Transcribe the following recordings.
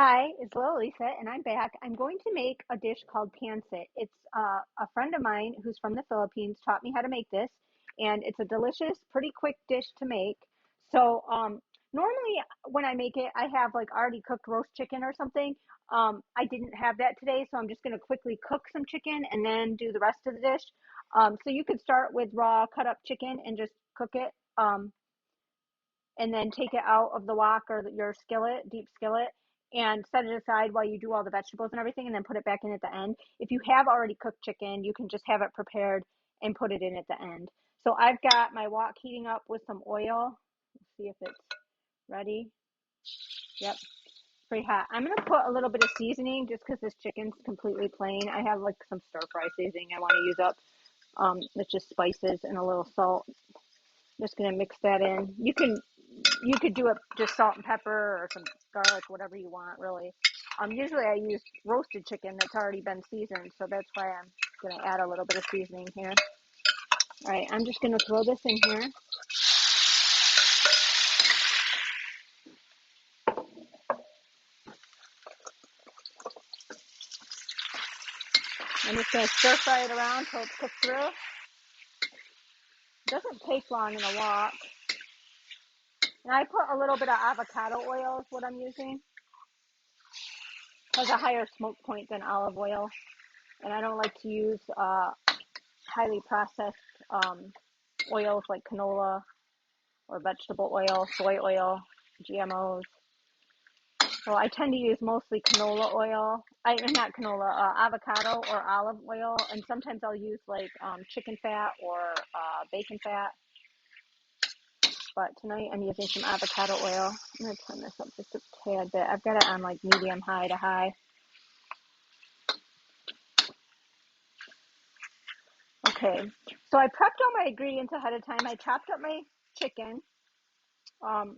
Hi, it's Lil Lisa, and I'm back. I'm going to make a dish called Pancit. It's a friend of mine who's from the Philippines taught me how to make this, and it's a delicious, pretty quick dish to make. So, normally when I make it, I have like already cooked roast chicken or something. I didn't have that today, so I'm just going to quickly cook some chicken and then do the rest of the dish. So you could start with raw cut up chicken and just cook it. And then take it out of the wok or your skillet, deep skillet, and set it aside while you do all the vegetables and everything, and then put it back in at the end. If you have already cooked chicken, you can just have it prepared and put it in at the end. So I've got my wok heating up with some oil. Let's see if it's ready. Yep, pretty hot. I'm gonna put a little bit of seasoning just because this chicken's completely plain. I have like some stir fry seasoning I want to use up. It's just spices and a little salt. Just gonna mix that in. You could do it just salt and pepper or some garlic, whatever you want, really. Usually I use roasted chicken that's already been seasoned, so that's why I'm gonna add a little bit of seasoning here. All right, I'm just gonna throw this in here. I'm just gonna stir fry it around till it's cooked through. It doesn't take long in a wok. And I put a little bit of avocado oil is what I'm using. It has a higher smoke point than olive oil, and I don't like to use highly processed oils like canola or vegetable oil, soy oil, GMOs. So I tend to use mostly canola oil. Not canola, avocado or olive oil, and sometimes I'll use like chicken fat or bacon fat. But tonight I'm using some avocado oil. I'm gonna turn this up just a tad bit. I've got it on like medium high to high. Okay, so I prepped all my ingredients ahead of time. I chopped up my chicken. Um,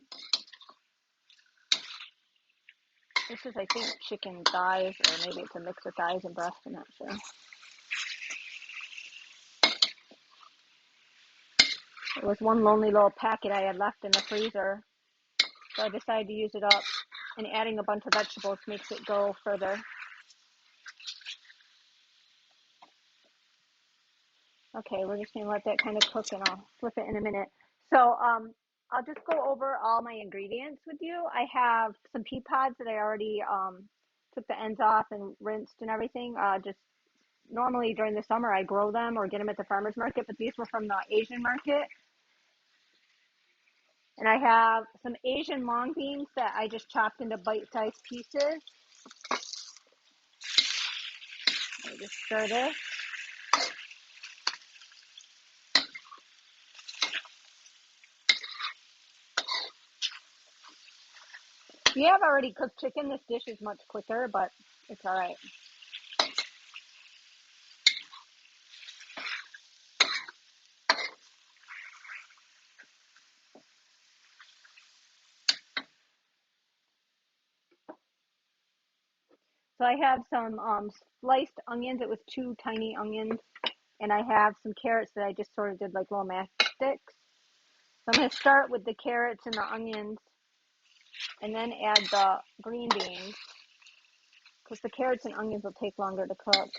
this is, I think, chicken thighs, or maybe it's a mix of thighs and breast. I'm not sure. It was one lonely little packet I had left in the freezer, so I decided to use it up. And adding a bunch of vegetables makes it go further. Okay, we're just gonna let that kind of cook, and I'll flip it in a minute. So I'll just go over all my ingredients with you. I have some pea pods that I already took the ends off and rinsed and everything. Just normally during the summer I grow them or get them at the farmer's market, but these were from the Asian market. And I have some Asian long beans that I just chopped into bite-sized pieces. Let me just stir this. If you have already cooked chicken, this dish is much quicker, but it's all right. So I have some sliced onions. It was two tiny onions. And I have some carrots that I just sort of did like little matchsticks. So I'm going to start with the carrots and the onions and then add the green beans because the carrots and onions will take longer to cook.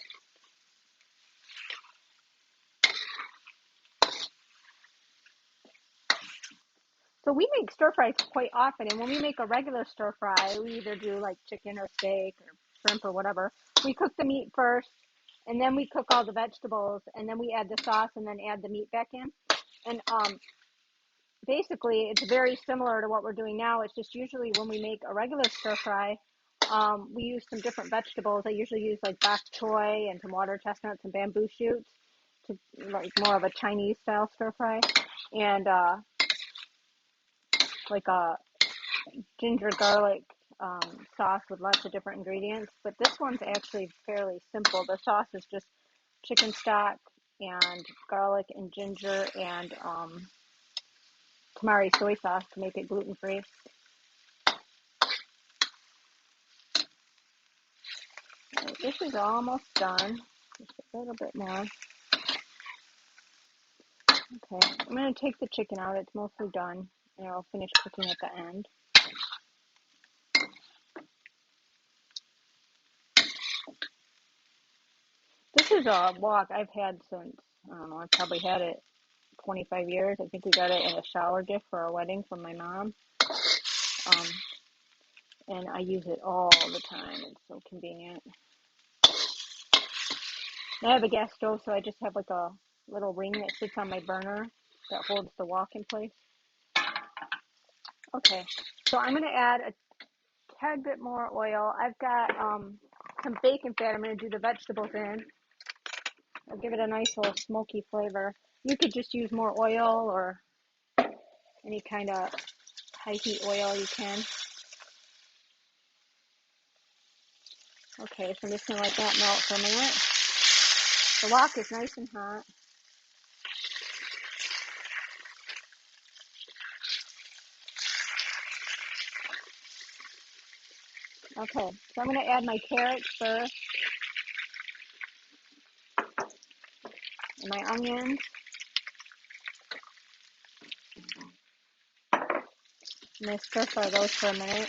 So we make stir fries quite often, and when we make a regular stir fry, we either do like chicken or steak or shrimp or whatever. We cook the meat first, and then we cook all the vegetables, and then we add the sauce, and then add the meat back in. And basically, it's very similar to what we're doing now. It's just usually when we make a regular stir fry, we use some different vegetables. I usually use like bok choy and some water chestnuts and bamboo shoots to like more of a Chinese style stir fry, and like a ginger garlic sauce with lots of different ingredients. But this one's actually fairly simple. The sauce is just chicken stock and garlic and ginger and tamari soy sauce to make it gluten-free. Right, this is almost done. Just a little bit more. Okay, I'm going to take the chicken out. It's mostly done, and I'll finish cooking at the end. This is a wok I've had since, I don't know, I've probably had it 25 years. I think we got it in a shower gift for our wedding from my mom. Um, and I use it all the time. It's so convenient. And I have a gas stove, so I just have like a little ring that sits on my burner that holds the wok in place. Okay, so I'm going to add a tad bit more oil. I've got some bacon fat I'm going to do the vegetables in. I'll give it a nice little smoky flavor. You could just use more oil or any kind of high heat oil you can. Okay, so I'm just going to let that melt for a minute. The wok is nice and hot. Okay, so I'm going to add my carrots first and my onions. I'm going to stir fry those for a minute.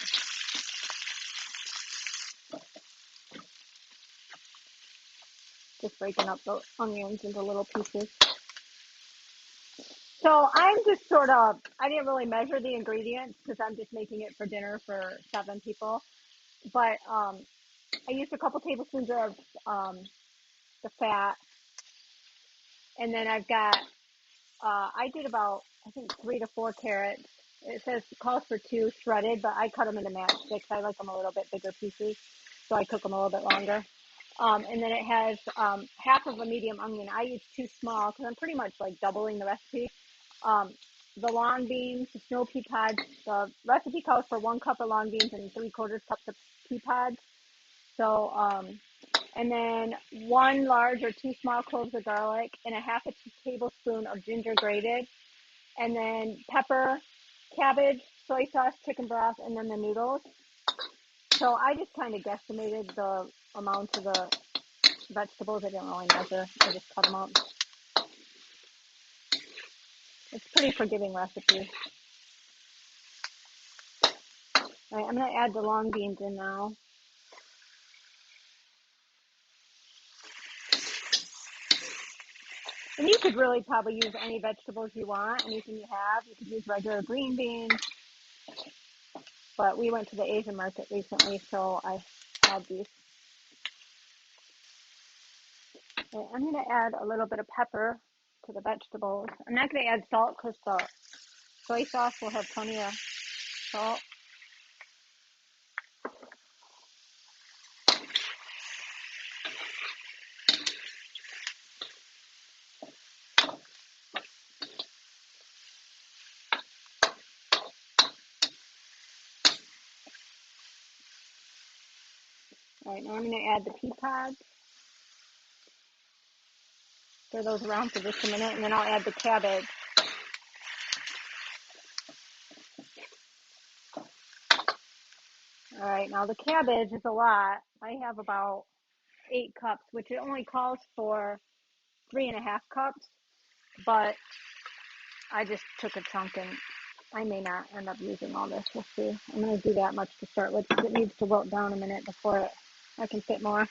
Just breaking up the onions into little pieces. So I'm just I didn't really measure the ingredients because I'm just making it for dinner for 7 people. But I used a couple tablespoons of the fat. And then I've got, I did about, I think 3 to 4 carrots. It calls for 2 shredded, but I cut them into matchsticks. I like them a little bit bigger pieces, so I cook them a little bit longer. And then it has half of a medium onion. I use 2 small because I'm pretty much like doubling the recipe. The long beans, the snow pea pods. The recipe calls for 1 cup of long beans and 3/4 cups of pea pods. So, and then 1 large or 2 small cloves of garlic and a half a tablespoon of ginger grated, and then pepper, cabbage, soy sauce, chicken broth, and then the noodles. So I just kind of guesstimated the amount of the vegetables. I didn't really measure. I just cut them up. It's a pretty forgiving recipe. All right, I'm going to add the long beans in now. And you could really probably use any vegetables you want, anything you have. You could use regular green beans. But we went to the Asian market recently, so I had these. Okay, I'm going to add a little bit of pepper to the vegetables. I'm not going to add salt because the soy sauce will have plenty of salt. All right, now I'm going to add the pea pods. Stir those around for just a minute, and then I'll add the cabbage. All right, now the cabbage is a lot. I have about 8 cups, which it only calls for 3.5 cups, but I just took a chunk and I may not end up using all this. We'll see. I'm going to do that much to start with because it needs to wilt down a minute before I can fit more.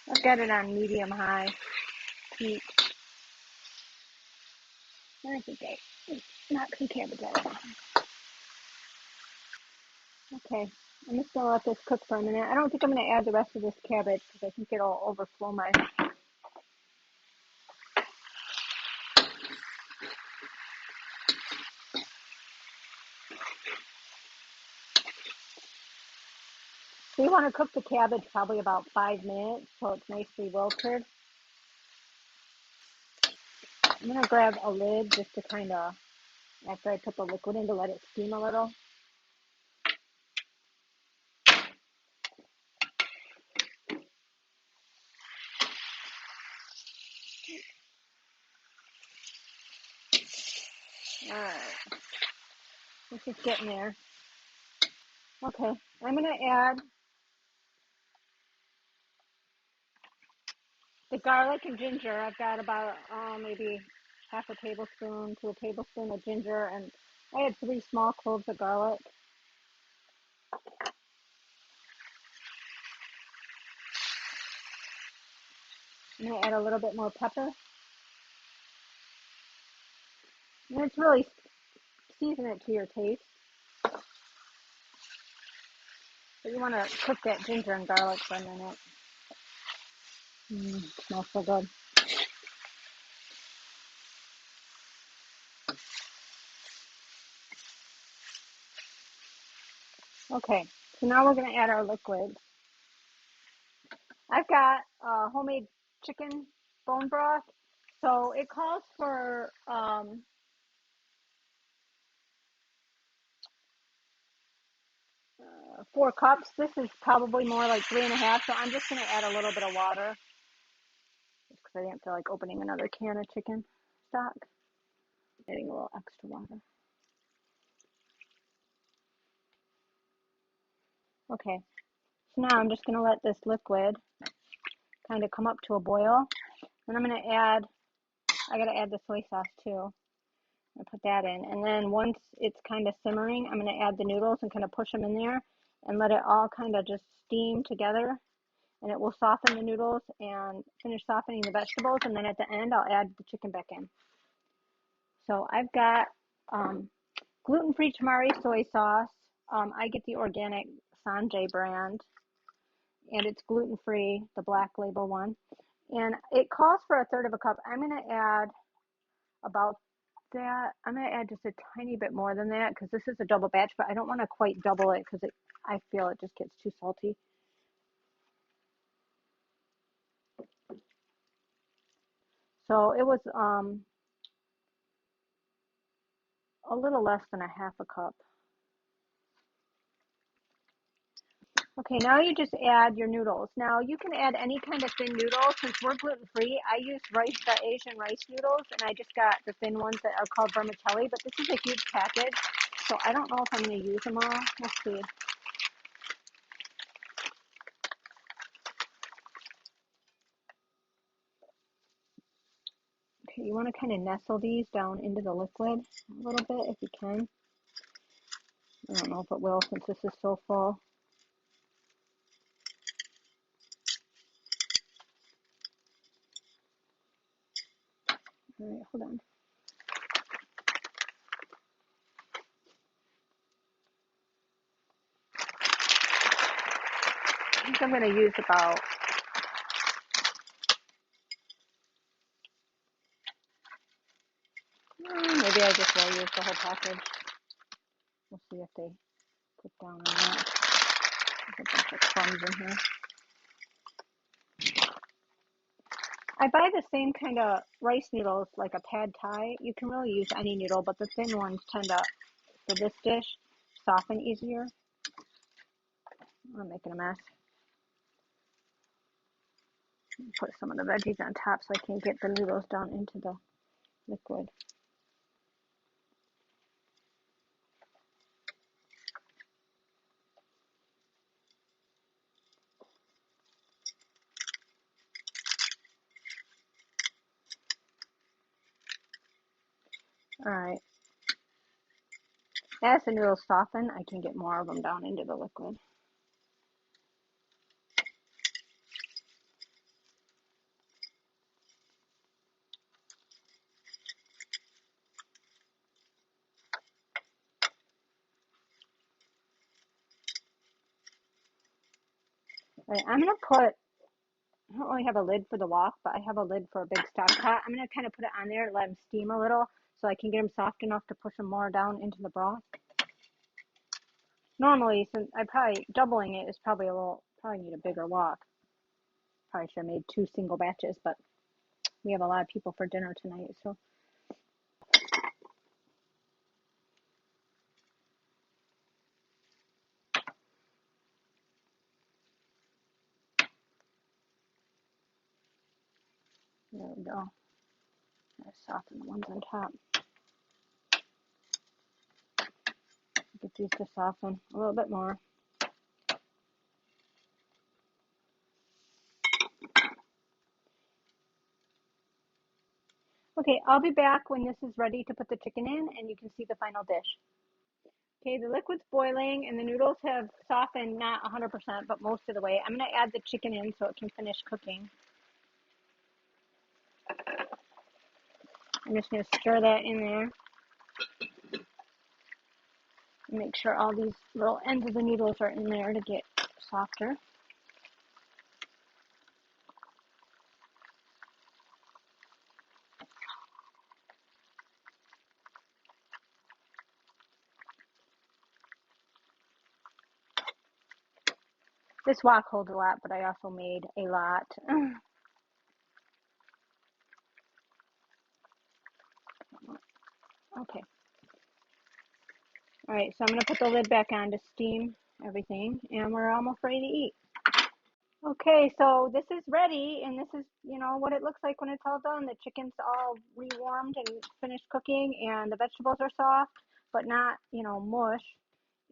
I've got it on medium high heat. I think I knock some cabbage out. Okay, I'm just going to let this cook for a minute. I don't think I'm going to add the rest of this cabbage because I think it'll overflow my. So you want to cook the cabbage probably about 5 minutes so it's nicely wilted. I'm going to grab a lid just to kind of, after I put the liquid in, to let it steam a little. All right. This is getting there. Okay, I'm going to add the garlic and ginger. I've got about maybe half a tablespoon to a tablespoon of ginger, and I had 3 small cloves of garlic. I'm going to add a little bit more pepper. And it's really season it to your taste. But you want to cook that ginger and garlic for a minute. It smells so good. Okay, so now we're going to add our liquid. I've got homemade chicken bone broth. So it calls for 4 cups. This is probably more like 3.5. So I'm just going to add a little bit of water just because I didn't feel like opening another can of chicken stock. Adding a little extra water. Okay, so now I'm just going to let this liquid kind of come up to a boil. Then I'm going to add, I got to add the soy sauce too. I put that in. And then once it's kind of simmering, I'm going to add the noodles and kind of push them in there and let it all kind of just steam together. And it will soften the noodles and finish softening the vegetables. And then at the end, I'll add the chicken back in. So I've got gluten-free tamari soy sauce. I get the organic Sanjay brand, and it's gluten-free, the black label one. And it calls for 1/3 of a cup. I'm going to add about that. I'm going to add just a tiny bit more than that because this is a double batch, but I don't want to quite double it because I feel it just gets too salty. So it was a little less than a half a cup. Okay, now you just add your noodles. Now you can add any kind of thin noodle. Since we're gluten-free, I use the Asian rice noodles, and I just got the thin ones that are called vermicelli, but this is a huge package, so I don't know if I'm going to use them all. Let's see. Okay, you want to kind of nestle these down into the liquid a little bit if you can. I don't know if it will since this is so full. All right, hold on. I think I'm going to use about maybe I just will use the whole package. We'll see if they put down on that. There's a bunch of crumbs in here. I buy the same kind of rice noodles like a pad thai. You can really use any noodle, but the thin ones tend to, for this dish, soften easier. I'm making a mess. Put some of the veggies on top so I can get the noodles down into the liquid. All right. As the noodles soften, I can get more of them down into the liquid. All right, I'm going to put, I don't really have a lid for the wok, but I have a lid for a big stock pot. I'm going to kind of put it on there, let them steam a little so I can get them soft enough to push them more down into the broth. Normally, since I probably doubling it is probably probably need a bigger wok. Probably should have made 2 single batches, but we have a lot of people for dinner tonight, so. There we go. Soften the ones on top. Get these to soften a little bit more. Okay, I'll be back when this is ready to put the chicken in and you can see the final dish. Okay, the liquid's boiling and the noodles have softened, not 100%, but most of the way. I'm going to add the chicken in so it can finish cooking. I'm just going to stir that in there. And make sure all these little ends of the noodles are in there to get softer. This wok holds a lot, but I also made a lot. Okay. All right, so I'm going to put the lid back on to steam everything, and we're almost ready to eat. Okay, so this is ready, and this is, what it looks like when it's all done. The chicken's all rewarmed and finished cooking, and the vegetables are soft, but not, mush.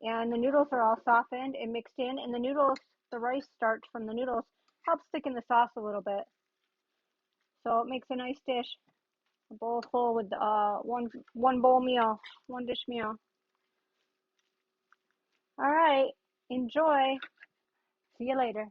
And the noodles are all softened and mixed in, and the noodles, the rice starch from the noodles helps thicken the sauce a little bit. So it makes a nice dish, a bowl full with one bowl meal, one dish meal. All right, enjoy. See you later.